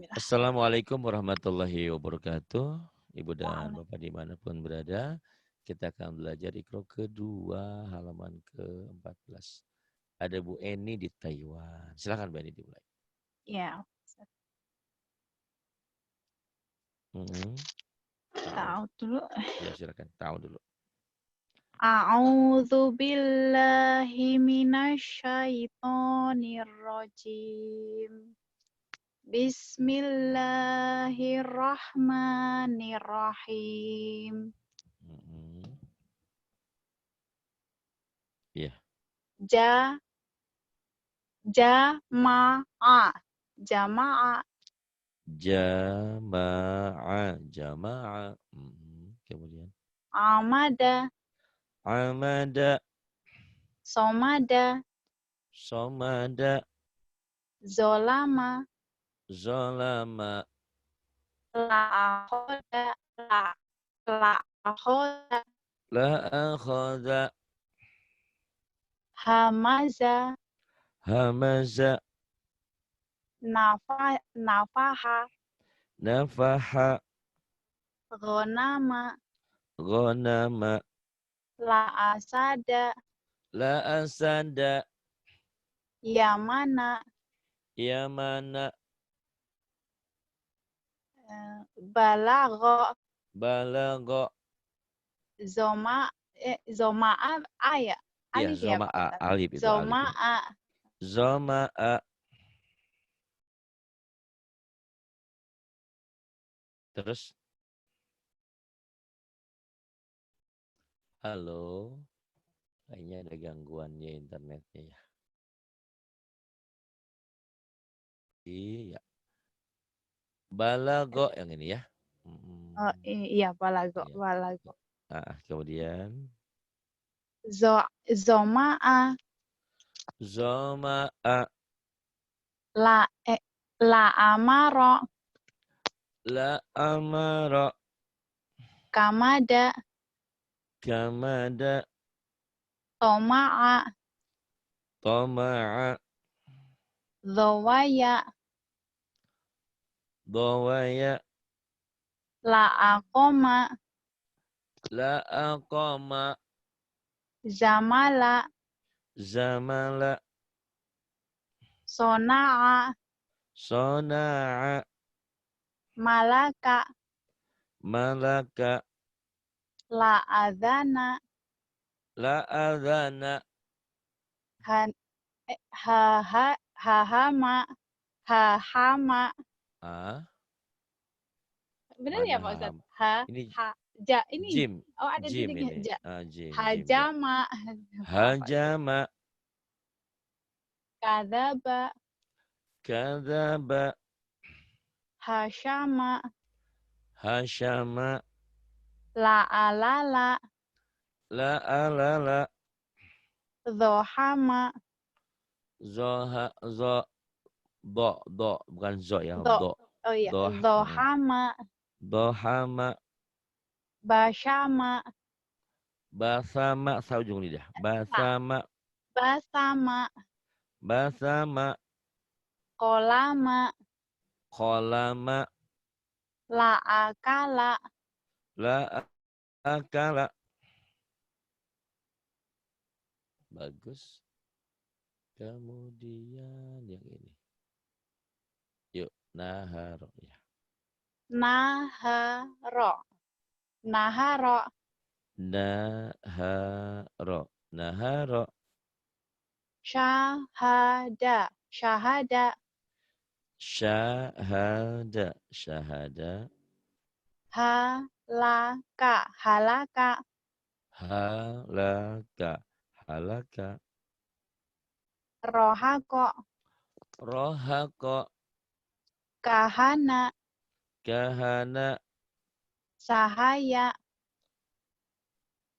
Assalamualaikum warahmatullahi wabarakatuh. Ibu dan Bapak dimanapun berada, kita akan belajar Iqra kedua halaman ke-14. Ada Bu Eni di Taiwan. Silakan Bu Eni dimulai. Ya, tahu dulu. Ya silakan, tahu dulu. A'udzu billahi minasyaitonir rajim. Bismillahirrahmanirrahim. Iya. Jamaah. Jamaah. Jamaah. Kemudian. Amada. Amada. Somada. Somada. Zolama. Zolama. La'akhoda. La'akhoda. La'akhoda. Hamaza. Hamaza. Nafaha. Nafaha. Ghanama. Ghanama. La asada. La asada. Yamana. Yamana. Balagha. Balagha. Zoma'a ya. Iya, Alif ya Pak zoma'a. Ustaz. Alif itu alif ya. Zoma'a. Zoma'a. Terus. Halo. Kayaknya ada gangguannya internetnya ya. Iya. Balagha yang ini ya. Oh iya balago. Iya. Balago. Kemudian. Zoma'a. Zoma'a. La amaro. La amara. Kamada. Kamada. Toma'a. Toma'a. Dhawaya. Dawaya. La aqoma. La aqama. Zamala. Zamala. Sona'a. Sona'a. Malaka. Malaka. La adhana. La adhana. Hahama. Hahama. Benar ya Mana Pak Ustaz? haham? Ini Ini. jim. Oh ada Jim titiknya. ini. Jim ya. Hajama. Maaf Pak Ustaz. Hajama. Kadaba. Kadzaba. Hashama. Hashama. La'alala. La'alala. Dhohama. Zoha. Bukan zo ya. Dho. Oh iya. Dhohama. Dohama. Bashama. Basama. Sa ujung lidah. Basama. Basama. Basama. Kolama. Kolama. La'akala. La'akala. Bagus. Kemudian yang ini. Yuk, naharo ya. Naharo. Naharo. Naharo. Naharo. Syahada. Syahada. Syahada. Syahada. Halaka. Halaka. Halaka. Halaka. Rohako. Rohako. Kahana. Kahana. Sahaya.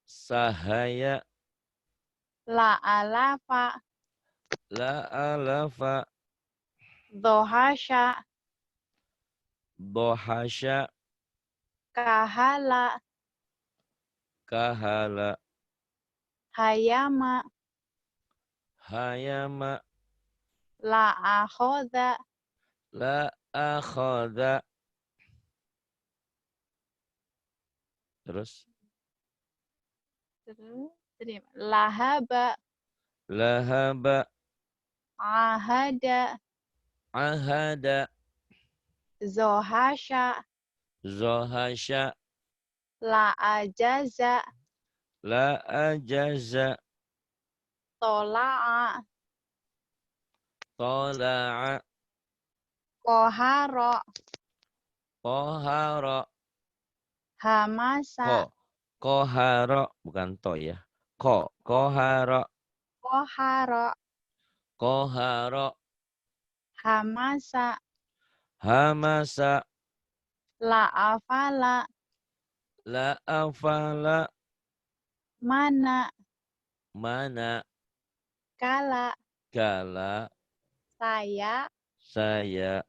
Sahaya. La'alafa. La'alafa. Dhohasya. Dohasya. Kahala. Kahala. Hayama. Hayama. La'akhoda. La akhadha. Terus. Terus lahaba, Lahaba. ahada, Ahada. zohasha, Zohasha. la ajaza, La ajaza. tola'a, Tola'a. koharo, Kohara. hamasa, Ko. Kohara. Bukan to ya. Ko. Kohara. koharo, Kohara. hamasa, Hamasa. la afala, La afala. mana, Mana. kala, Kala. saya, Saya.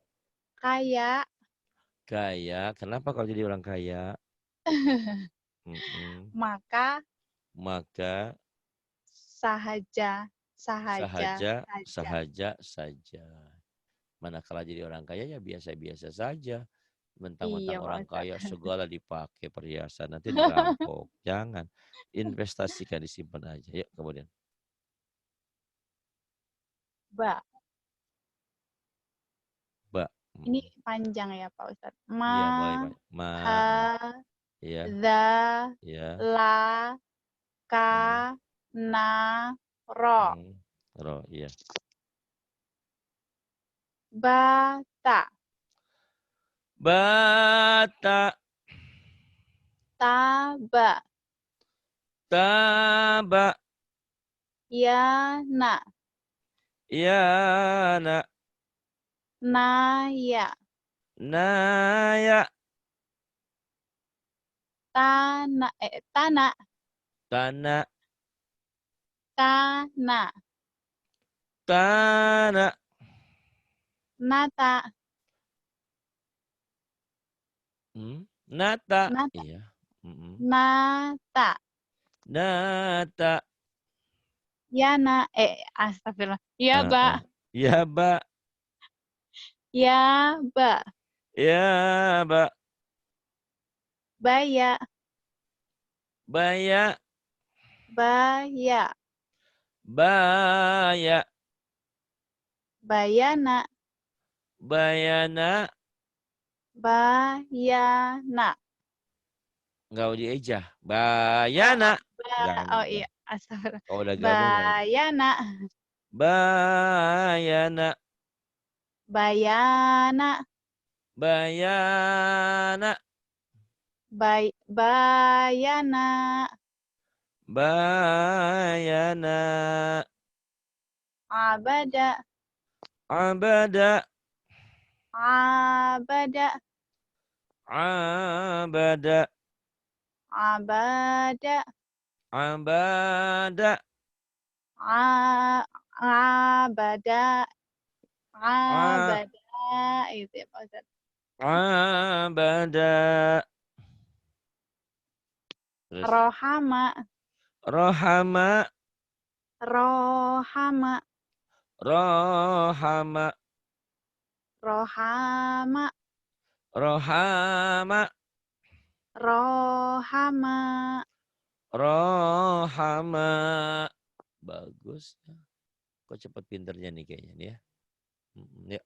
kaya, Kaya. Kenapa kalau jadi orang kaya? maka, Maka. sahaja, sahaja, Sahaja. saja. Sahaja saja. Manakala jadi orang kaya ya biasa-biasa saja. Mentang-mentang Iya, Pak orang Ustadz. kaya segala dipakai perhiasan. Nanti dirampok. Jangan. Investasikan, disimpan aja. Yuk kemudian. Ba. Ba. Ini panjang ya Pak Ustadz. Iya mulai Ma, Pak. Ma. ha, Iya. za, Iya. la, ka, na, ro. Ro. Iya. Bata, Bata. taba, Taba. yana, Yana. naya, Naya. tana, Tanah. tana, Tanah. nata, Nata. nata, Iya. nata, Nata. yana, astagfirullah. Ya, Ba. Ya, Ba. Ya, Ba. Ya, Ba. Baya, Baya. baya, Baya. bayana, Bayana. bayana. Enggak mau diejah. Bayana. Jangan Oh gitu. iya, astagfirullah. Kalau udah gabung jangan gitu. Bayana, Bayana. bayana, Bayana. bayana, Bayana. abada, Abada. abada, Abada. abada, Abada. abada, abada, itu ya Pak Ustadz. Abada. Terus. Rohama, Rohama. rohama, Rohama. rohama, Rohama. rohama. Rohama. Bagus. Kok cepat pinternya nih kayaknya nih ya. Yuk.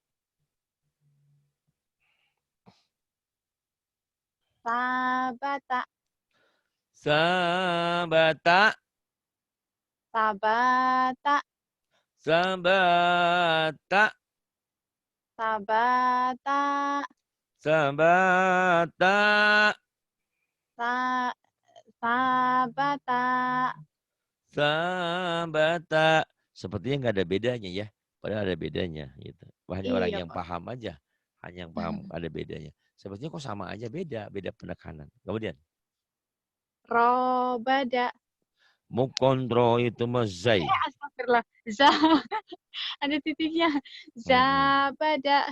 Sabata, Sabata. sabata, Sabata. sabata, Sabata. sabata. Sabata. Sepertinya nggak ada bedanya ya. Padahal ada bedanya gitu. Hanya orang Iya yang Pak. paham aja. Hanya yang paham ada bedanya. Sepertinya kok sama aja beda. Beda penekanan. Kemudian. Robada. Mukontro itu mazai. Astagfirullah. Ada titiknya. Zabada.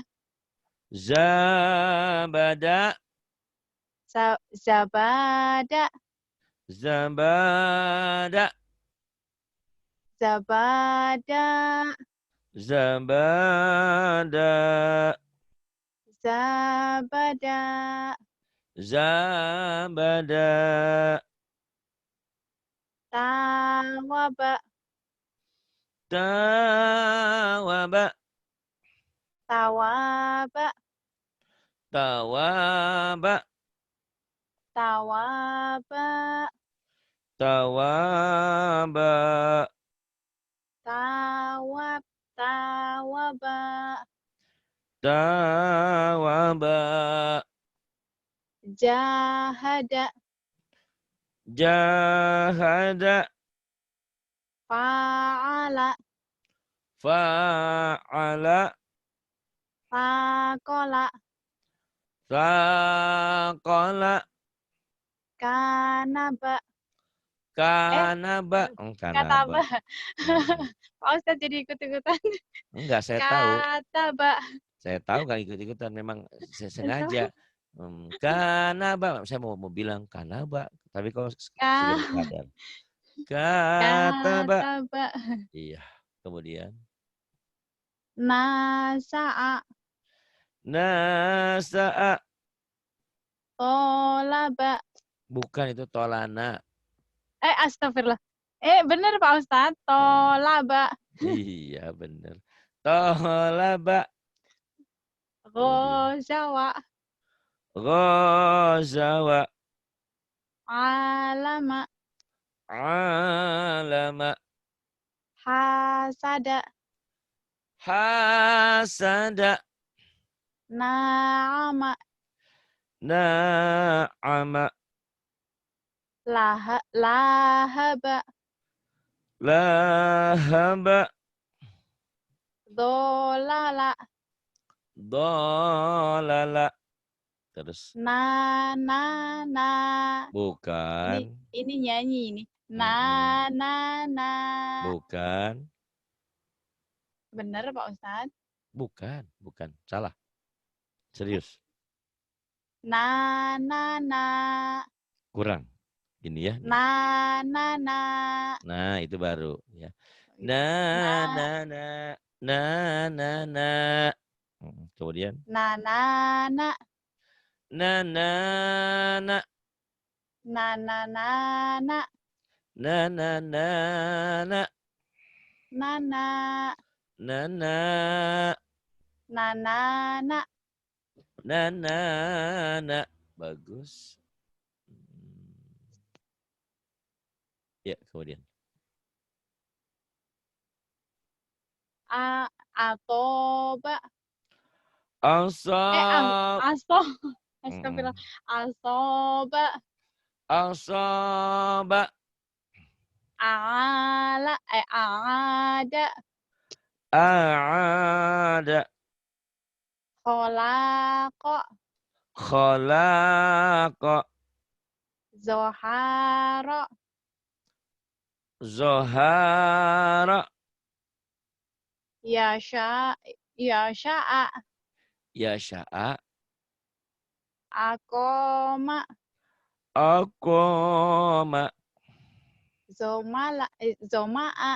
Zabada. Zabada. Zabada. Zabada. Zabada. Zabada. Zabada. Tawaba. Tawaba. Tawaba. Tawaba. Tawaba. Tawaba. Tawaba. Tawaba. Jahada. Jahada. Fa'ala. Fa'ala. Faqala. Faqala. Kanaba. Kanaba. Kanaba. Kataba. Mm-mm. Pak Ustadz jadi ikut-ikutan. Enggak, saya tahu. Kataba. Saya tahu kan ikut-ikutan. Memang saya sengaja. Kanaba. Saya mau bilang kanaba. Tapi kau segera Ka- sadar. Kataba. Kataba. Iya. Kemudian. Nasa'a. Nasa'a. Tolaba. Bukan, itu tolana. Astagfirullah. Bener Pak Ustadz. Hmm. Tolaba. Iya benar. Tolaba. Kemudian. Ghazawa. Ghazawa. Alama. Alama. Hasada. Hasada. Na'ama. Na'ama. Lahaba. Lahaba. Dolala. Dolala. Terus. Na. Bukan. Ini nyanyi ini. Mm-mm. Na. Bukan. Bener Pak Ustadz. Bukan. Salah. Serius. Na. Kurang. Ini ya. Na. Nah, itu baru ya. Na. Na. Kemudian. Na. Na. Na. Na. Na. Na. Bagus. Ya, kemudian. Atoba. Asab. Astagfirullah. Asoba. Asaba. Ala. Ada. A'ada. Kholaqa. Khalaqa. Zohara. Zohara. Yasha'a. Yasha'a. Akoma. Aqama. Zoma'a.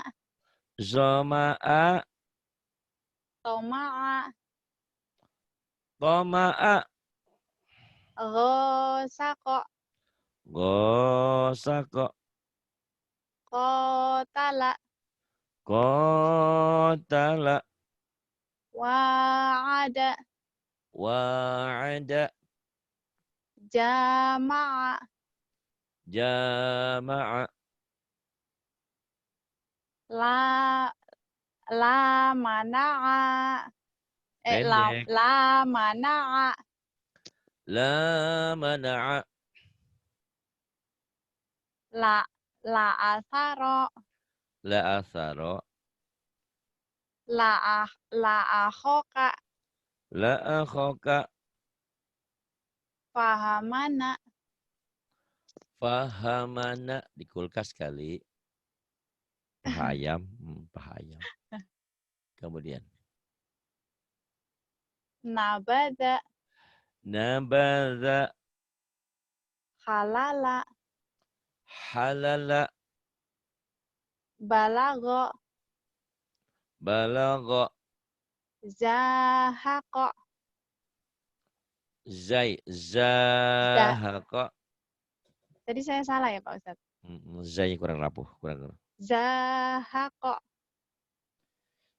Zama'a. Toma'a. Tama'a. Ghosaqa. Gosaqa. Qotala. Qatala. Wa'ada. Wa'ada. Jama'a. Jama'a. La mana'a. Pendek. La mana'a. La mana'a. La asaro. La asaro. La akhoka. La akhoka. Fahamana. Fahamana. Di kulkas kali. Paha ayam. Paha ayam. Kemudian. Nabada. Nabadha. Halala. Halala. Balago. Balagha. Zahaqa. Zahaqa. Tadi saya salah ya Pak Ustadz. Zai kurang rapuh, kurang. Zahaqa.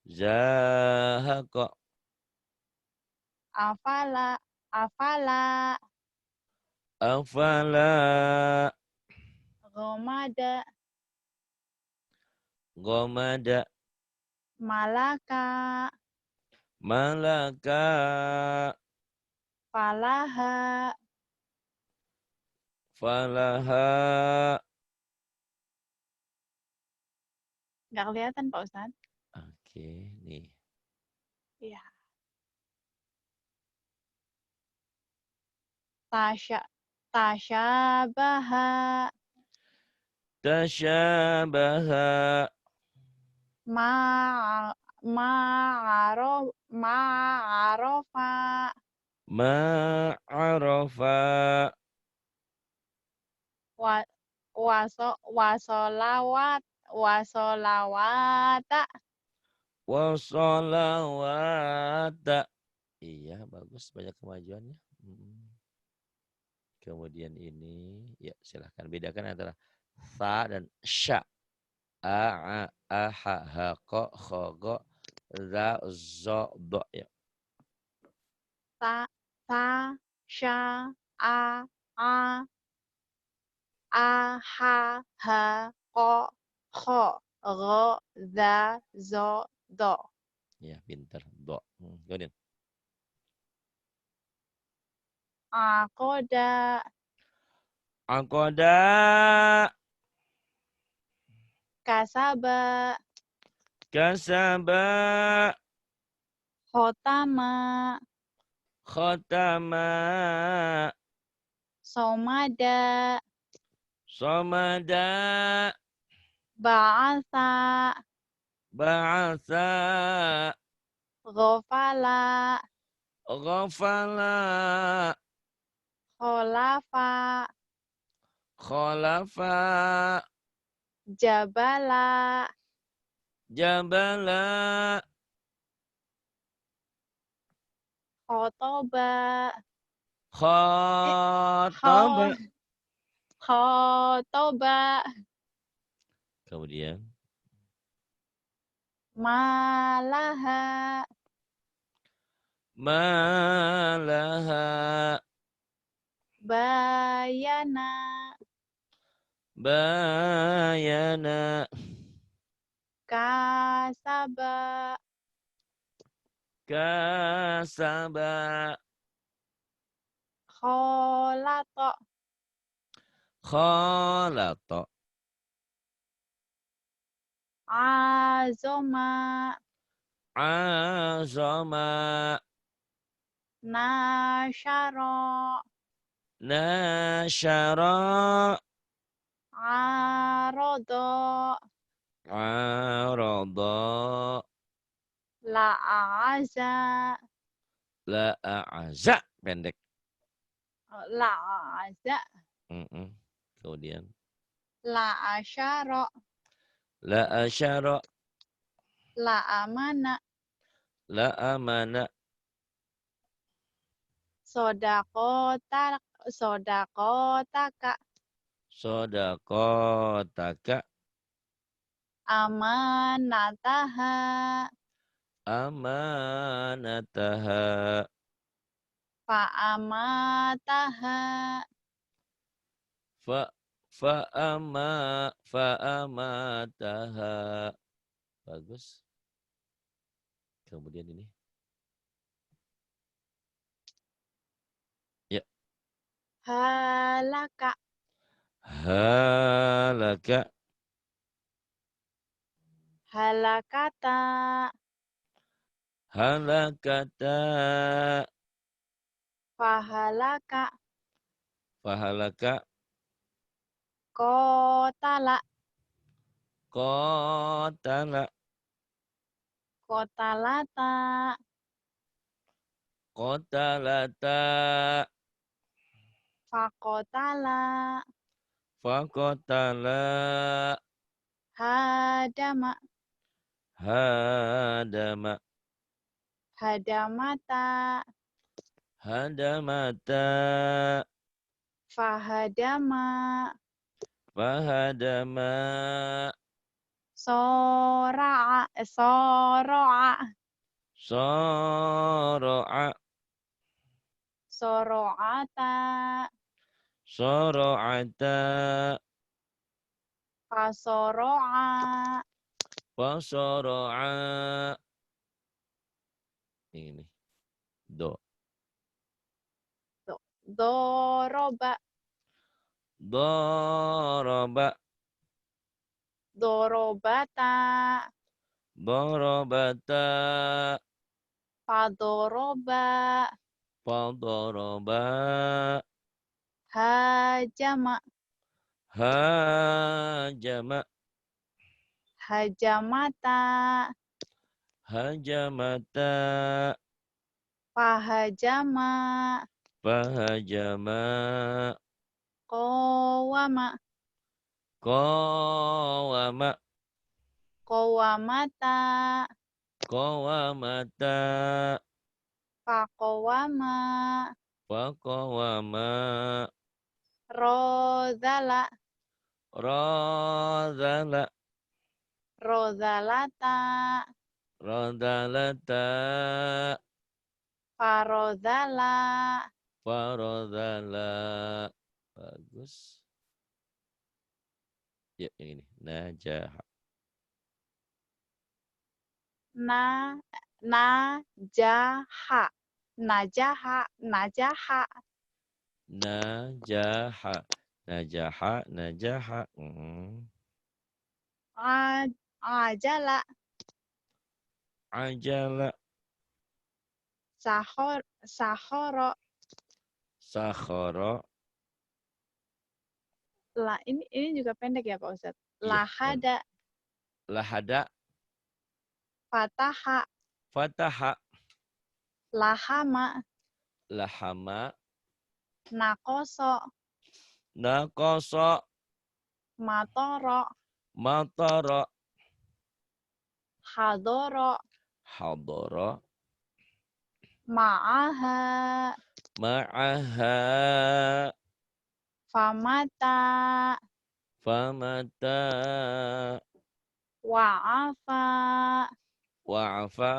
Zahaqa. Afala. Afala. Afala. Gomada. Gomada. Malaka. Malaka. Falaha. Falaha. Nggak kelihatan Pak Ustadz. Oke, nih. Iya. Tasyabaha. Tasyabaha. Ma'arofa. Ma'arafa. Wasolawat. Wasolawata. Wassalawata. Iya, bagus. Banyak kemajuannya. Kemudian ini, ya silahkan bedakan antara fa dan sya. A, ha, ha, ko, kho, go, za, zo, do. Ya. Ta, sya, a, ha, ko, kho, go, za, zo, do. Ya, pintar. Do. Kemudian. Akoda. Angkoda. Kasaba. Kasaba. Khotama. Khotama. Somada. Somada. Ba'asa. Ba'asa. Ghafala. Ghafala. Kholafa. Khalafa. Jabala. Jabala. Khotoba. Khataba. Khotoba. Kemudian. Malaha. Malaha. Bayana. Bayana. Kasaba. Kasaba. Kholato. Khalato. Azoma. Azama. Nasharo. Nashara. Arodo. Arada. La'aza. La'aza. Pendek. La'aza. Kemudian. La'asyaro. La'asyara. La'amana. La'amana. Sodakotaka. Sodakotaka. Amanataha. Amanataha. Fa'amataha. Fa'amataha. Bagus. Kemudian ini. Ya. Halaka. Halaka. Halakata. Halakata. Fahalaka. Fahalaka. Kotala. Kotala. Kotalata. Kotalata. Fakotala. Fakotala. Hadama. Hadama. Hadamata. Hadamata. Fahadama. Fahadama. Sora'a. Soro'a. Soro'a. Soro'ata. Soro'ata. Fasoro'a. Fasoro'a. Ini. Do. Doroba. Doroba. Dorobata. Dorobata. Fadoroba. Fadoroba. Hajama. Hajama. Hajamata. Hajamata. Fahajama. Fahajama. Qawama. Qawama. Qawamata. Qawamata. Faqawama. Faqawama. Rodala. Radala. Rodalata. Radalata. Farodala. Faradala. Bagus. Ya, ini. Najaha. Najaha. Najaha. Najaha. Najaha. Najaha. Najaha. Ajala. Ajala. Sahoro. Sakhara. Ini juga pendek ya Pak Ustadz. Iya. Lahada. Lahada. Fataha. Fataha. Lahama. Lahama. Nakoso. Naqasa. Matoro. Matara. Hadoro. Hadara. Ma'aha. Ma'aha. Famata. Famata. Wa'afa. Wa'afa.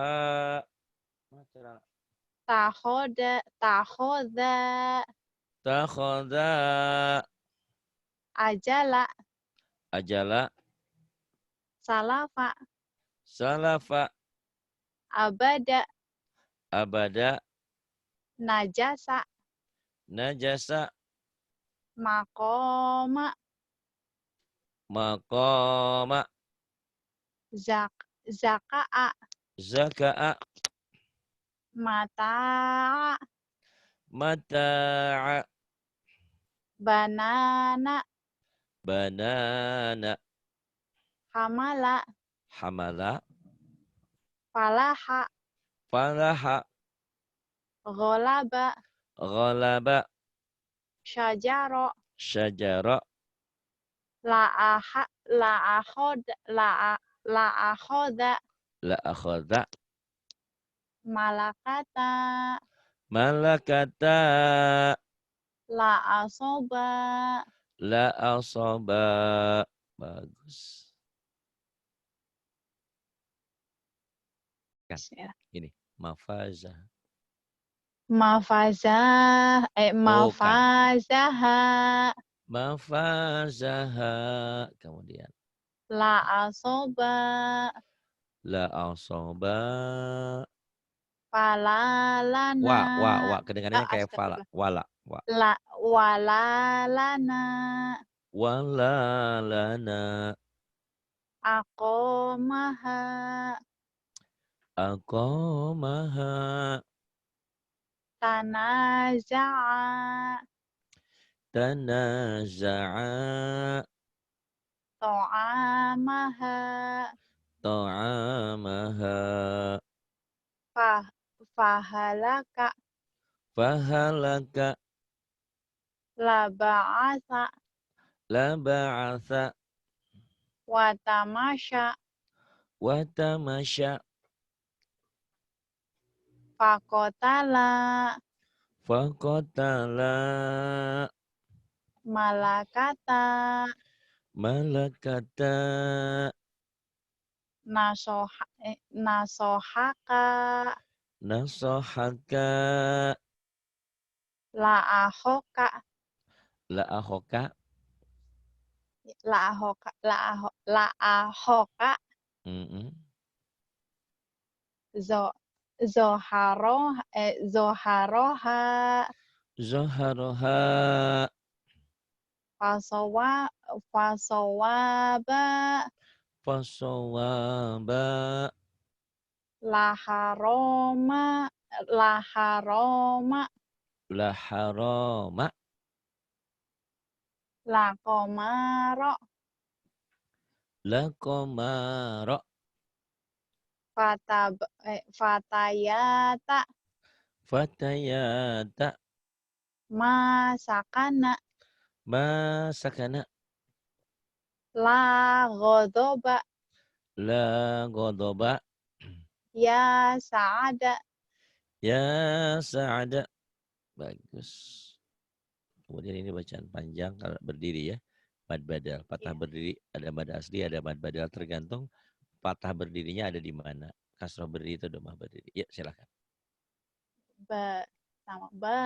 Tahoda. Tahoda. Takhadha. Ajala. Ajala. Salafa. Salafa. Abada. Abada. Najasa. Najasa. Makoma. Maqama. Zaka'a. Zaka'a. Mata'a. Mata'a. Banana. Banana. Hamala. Hamala. Falaha. Falaha. Ghalaba. Ghalaba. Syajaro. Syajara. La'akhoda. La akhadha. Malakata. Malakata. La'asoba. La asaba. Bagus. Kan Bismillah. ini mafaza. Mafazah. Bukan. Mafazaha. Mafazaha. Kemudian La'asoba. la asaba. Falalana. Wa kedengarannya kayak fala. Astagfirullah. Wala. Wa. Walalana. Wala lana. Aqomaha. Aqamaha. Tanaza'a. Tanaza'a. To'amaha. Ta'amaha. Fahalaka. Fahalaka. Laba'asa. La ba'atha. Watamasha. Watamasha. Fakotala. Faqatala. Malakata. Malakata. Nasohaka. Nasohaka. La'ahoka. La'ahoka. La'ahoka. Zoharoha. Zaharoha. Fasawaba. Fasawaba. Laharoma. Laharoma. Lakomaro. Lakomaro. Fatayata. Fatayata. Masakana. Masakana. La godoba. La godoba. Ya sa'ada. Ya sa'ada. Bagus. Kemudian ini bacaan panjang kalau berdiri ya. Mad badal. Patah berdiri ada mad asli, ada mad badal, tergantung patah berdirinya ada di mana. Kasroh berdiri itu domah berdiri. Ya silakan. Ba sama ba.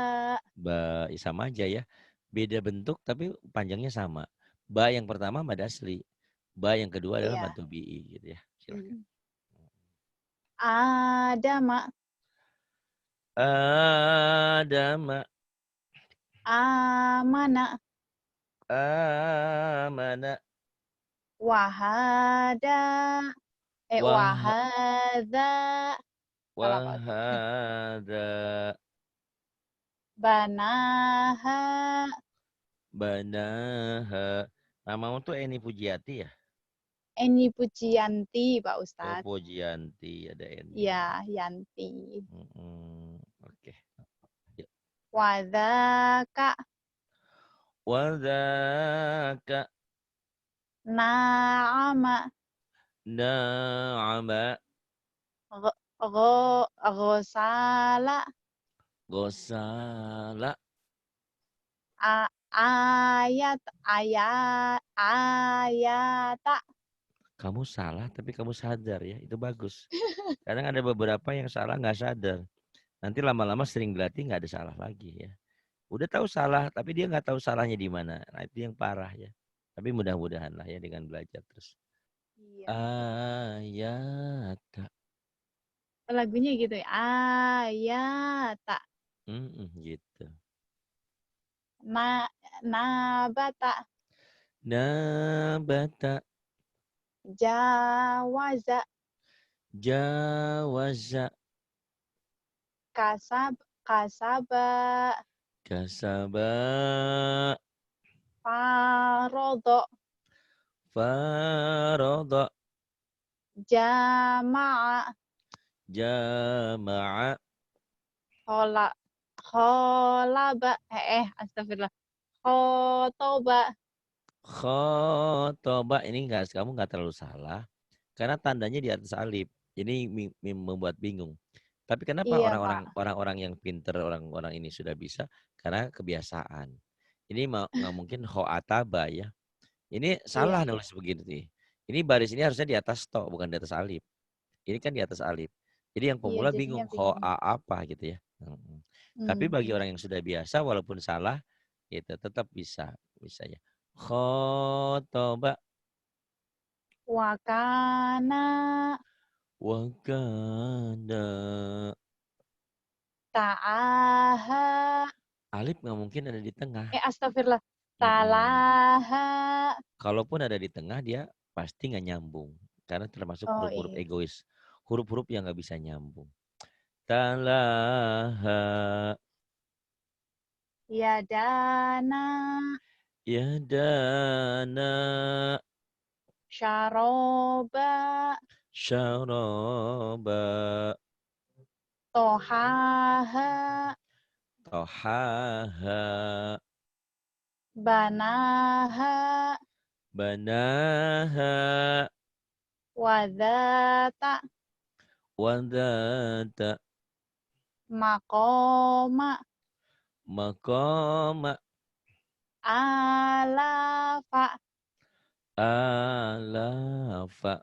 Ba sama aja ya. Beda bentuk tapi panjangnya sama. Ba yang pertama mad asli. Ba yang kedua adalah mad tubi'i gitu ya. Silakan. Adama. Adama. Amana. Amana. Wahada. Wahada. Wahada. Banaha. Banaha. Namamu tuh Eni Pujiati ya? Eni Pujianti, Pak Oh, Ustadz. Pujianti ada Eni. Ya, Yanti. Oke. Ya. Wadaka. Wadaka. Na'ama. Na'ama. Ghosala. Gosala. Ayata. Kamu salah tapi kamu sadar ya. Itu bagus. Kadang ada beberapa yang salah nggak sadar. Nanti lama-lama sering dilatih nggak ada salah lagi ya. Udah tahu salah tapi dia nggak tahu salahnya di mana. Nah itu yang parah ya. Tapi mudah-mudahan lah ya dengan belajar terus. Iya. Ayata. Lagunya gitu ya. Ayata. Gitu. Nabata. Nabata. Jawaza. Jawaza. Kasaba. Kasaba. Farodo. Faroda. Jama'a. Jama'a. Kholaba. Astagfirullah. Khotoba. Khotoba. Ini kamu nggak terlalu salah. Karena tandanya di atas alif. Ini membuat bingung. Tapi kenapa Iya, Pak. orang-orang yang pinter, orang-orang ini sudah bisa? Karena kebiasaan. Ini nggak mungkin khoataba ya. Ini salah Iya. nulis begitu nih. Ini baris ini harusnya di atas to, bukan di atas alif. Ini kan di atas alif. Jadi yang Iya, pemula jadinya bingung bingung. apa gitu ya. Tapi bagi orang yang sudah biasa, walaupun salah, itu tetap bisa ya. Khotoba. Wakana. Wakana. Ta'aha. Alif nggak mungkin ada di tengah. Astagfirullah. Talaha. Kalaupun ada di tengah, dia pasti nggak nyambung. Karena termasuk huruf-huruf Iya. egois. Huruf-huruf yang nggak bisa nyambung. Talaha. Yadana. Yadana. Syaroba. Syaraba. Tohaha. Tohaha. Banaha. Banaha. Wadata. Wadata. Makoma. Maqama. Alafa. Alafa.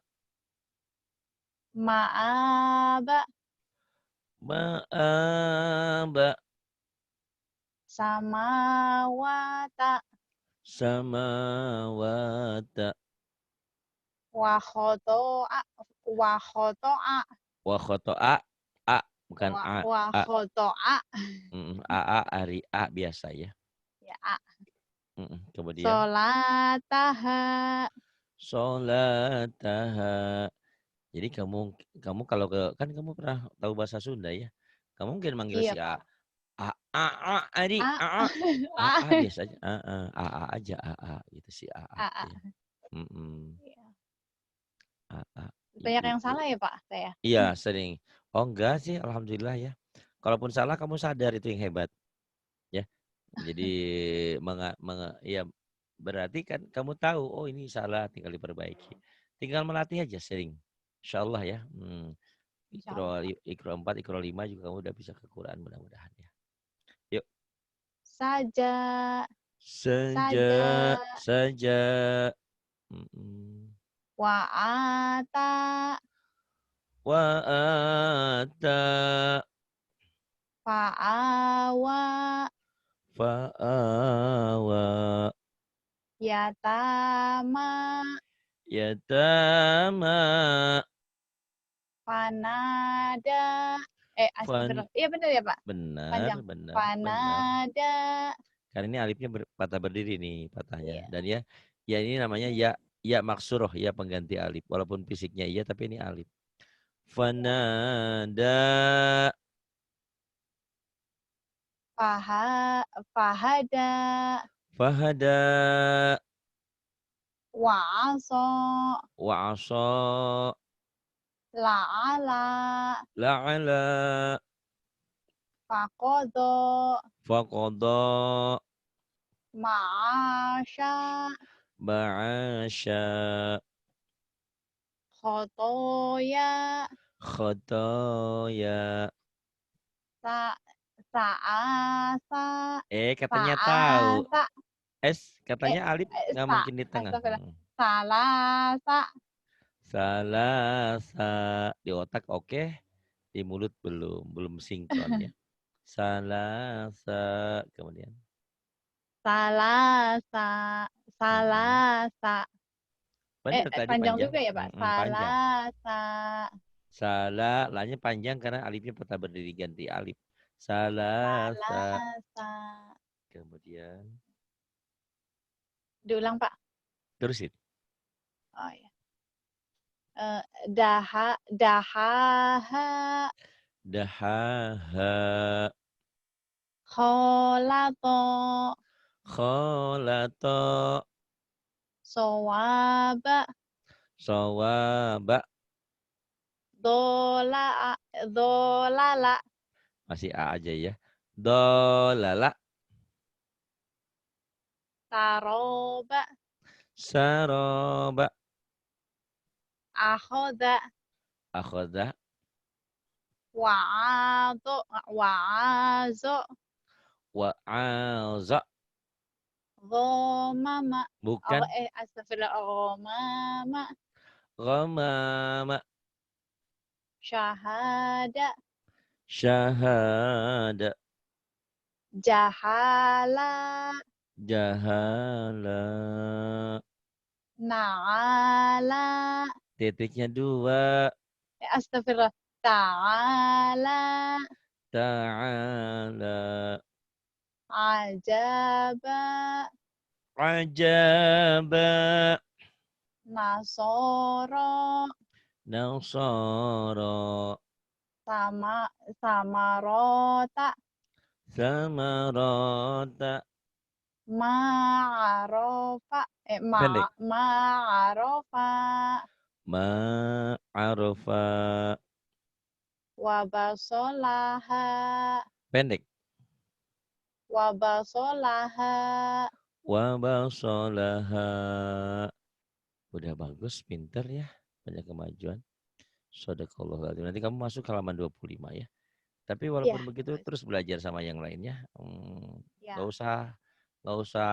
Ma'aba. Ma'aba. Samawata. Samawata. Wa khoto'a. Wa khoto'a. Wa khoto'a. A. Bukan A. Wa A. khoto'a. A. Hari A biasa ya. Ya, A. Kemudian. Sholataha. Sholataha. Jadi kamu kalau kan kamu pernah tahu bahasa Sunda ya. Kamu mungkin manggil Iya, si A. Pak. Adi, A. A A. biasa aja. Aja, gitu si A. A. Ya. Iya. A. Banyak yang Ibu-ibu. salah ya, Pak, saya? Iya, sering. Oh enggak sih, alhamdulillah ya. Kalaupun salah kamu sadar itu yang hebat. Ya. Jadi ya berarti kan kamu tahu, oh ini salah, tinggal diperbaiki. Tinggal melatih aja sering. Insyaallah ya. Insyaallah, Pak. Ikro 4, Ikro 5 juga kamu udah bisa ke Quran mudah-mudahan ya. Yuk. Saja. Saja, Saja. saja. Wa'ata. Wa'ata. Fa'awa. Fa'awa. Yatama. Yatama. Panada. Fan. Astagfirullah. Iya benar ya, Pak? Benar, Panjang. benar, benar. Panada. Karena ini alifnya patah berdiri nih patahnya. Iya. Dan ya ini namanya ya maksuroh, ya pengganti alif. Walaupun fisiknya iya tapi ini alif. Fanada. Fahada. Fahada. Wa'aso. Wa'asa. La'ala. La'ala. Fakodo. Faqada. Ma'asya. Ba'asya. Khotoya. Khotoya. Sa'asa. Katanya tahu. Sa'asa. Katanya alif nggak mungkin di tengah. Astagfirullah. Salasa. Salasa. Di otak oke, di mulut belum sinkron ya. Salasa. Kemudian. Salasa. Salasa. Benar tadi Panjang panjang. juga ya, Pak. Panjang. Salasa. Salah, lahnya panjang karena alifnya patah berdiri ganti alif. Salasa. Salasa. Kemudian. Diulang, Pak. Terusin. Oh ya. Dahaha. Dahaha. Kholato. Kholato. Sowaba. Sawaba. Dolala. Masih A aja ya. Dolala. Saroba. Saroba. Akhoda. Akhoda. Wa'azo. Wa'aza. Gomama. Bukan. Astagfirullah. Gomama. Ghamama. Syahada. Syahada. Jahala. Jahala. Na'ala. Titiknya 2. Astagfirullah. Ta'ala. Ta'ala. Ajaba. Ajaba. Nasoro. Nasara. Samarota. Samarata. Ma'arofa. Pendek. Ma'arofa. Ma'arofa. Wabasolaha. Pendek. Wabasolaha. Wabasolaha. Udah bagus, pinter ya. Banyak kemajuan. Shadaqallahul adzim. Nanti kamu masuk halaman 25 ya. Tapi Iya, walaupun begitu bagus. terus belajar sama yang lainnya, nggak Iya. usah nggak usah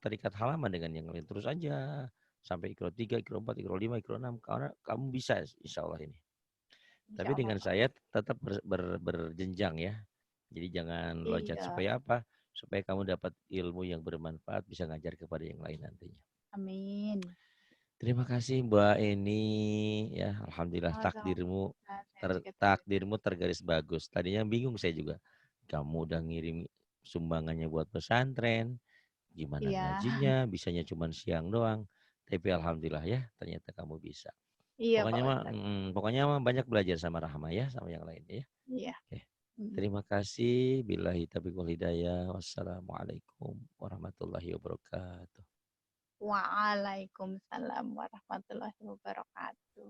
terikat halaman dengan yang lain, terus aja sampai Iqra 3, Iqra 4, Iqra 5, Iqra 6 karena kamu bisa insya Allah ini. Tapi Insyaallah, dengan Pak. saya tetap berjenjang ya. Jadi jangan loncat Iya, supaya apa? Supaya kamu dapat ilmu yang bermanfaat bisa ngajar kepada yang lain nantinya. amin. Terima kasih Mbak Eni ya, alhamdulillah Sama-sama, saya juga terima takdirmu tergaris bagus. Tadinya bingung saya juga. Kamu udah ngirim sumbangannya buat pesantren, gimana iya, ngajinya, bisanya cuma siang doang. Tapi alhamdulillah ya, ternyata kamu bisa. iya, Pak Ustadz. Pokoknya mah banyak belajar sama Rahma ya, sama yang lain ya. Iya, Oke. mhm. Terima kasih. Billahi taufiq wal hidayah. Wassalamualaikum warahmatullahi wabarakatuh. Waalaikumsalam warahmatullahi wabarakatuh.